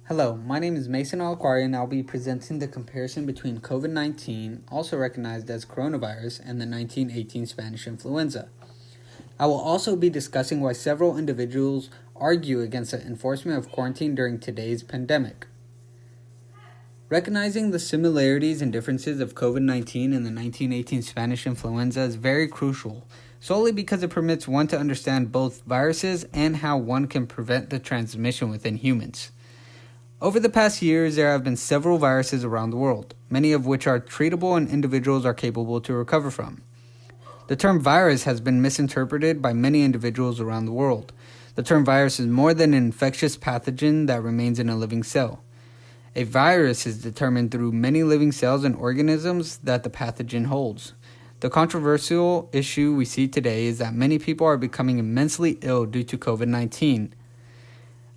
Hello, my name is Mason Alaquari and I'll be presenting the comparison between COVID-19, also recognized as coronavirus, and the 1918 Spanish influenza. I will also be discussing why several individuals argue against the enforcement of quarantine during today's pandemic. Recognizing the similarities and differences of COVID-19 and the 1918 Spanish influenza is very crucial, solely because it permits one to understand both viruses and how one can prevent the transmission within humans. Over the past years, there have been several viruses around the world, many of which are treatable and individuals are capable to recover from. The term virus has been misinterpreted by many individuals around the world. The term virus is more than an infectious pathogen that remains in a living cell. A virus is determined through many living cells and organisms that the pathogen holds. The controversial issue we see today is that many people are becoming immensely ill due to COVID-19.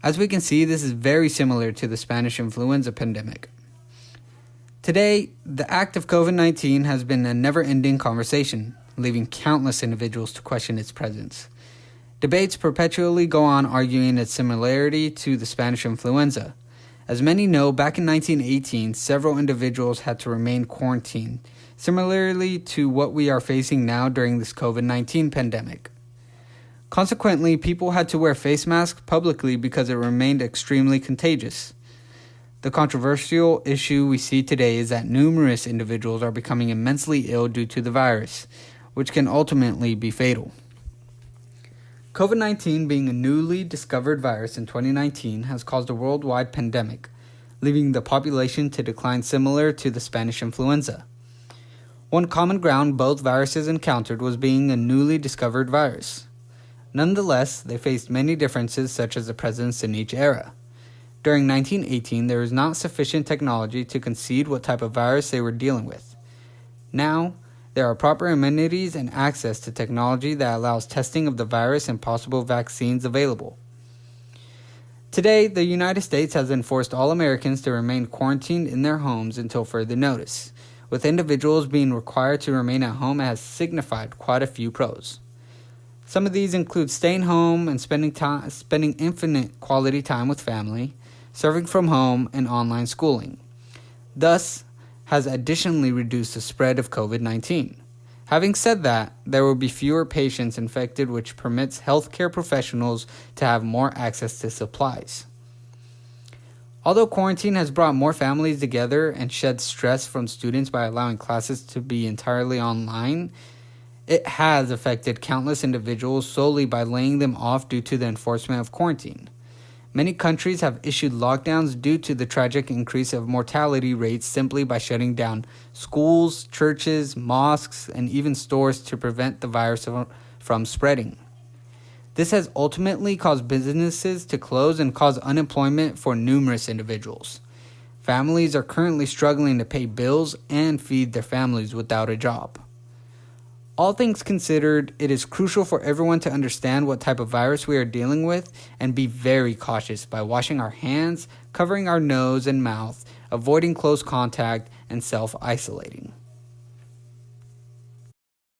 As we can see, this is very similar to the Spanish influenza pandemic. Today, the act of COVID-19 has been a never-ending conversation, leaving countless individuals to question its presence. Debates perpetually go on arguing its similarity to the Spanish influenza. As many know, back in 1918, several individuals had to remain quarantined, similarly to what we are facing now during this COVID-19 pandemic. Consequently, people had to wear face masks publicly because it remained extremely contagious. The controversial issue we see today is that numerous individuals are becoming immensely ill due to the virus, which can ultimately be fatal. COVID-19, being a newly discovered virus in 2019, has caused a worldwide pandemic, leaving the population to decline similar to the Spanish influenza. One common ground both viruses encountered was being a newly discovered virus. Nonetheless, they faced many differences such as the presence in each era. During 1918, there was not sufficient technology to concede what type of virus they were dealing with. Now, there are proper amenities and access to technology that allows testing of the virus and possible vaccines available. Today, the United States has enforced all Americans to remain quarantined in their homes until further notice. With individuals being required to remain at home, it has signified quite a few pros. Some of these include staying home and spending infinite quality time with family, serving from home, and online schooling. Thus, has additionally reduced the spread of COVID-19. Having said that, there will be fewer patients infected, which permits healthcare professionals to have more access to supplies. Although quarantine has brought more families together and shed stress from students by allowing classes to be entirely online, it has affected countless individuals solely by laying them off due to the enforcement of quarantine. Many countries have issued lockdowns due to the tragic increase of mortality rates simply by shutting down schools, churches, mosques, and even stores to prevent the virus from spreading. This has ultimately caused businesses to close and cause unemployment for numerous individuals. Families are currently struggling to pay bills and feed their families without a job. All things considered, it is crucial for everyone to understand what type of virus we are dealing with and be very cautious by washing our hands, covering our nose and mouth, avoiding close contact, and self-isolating.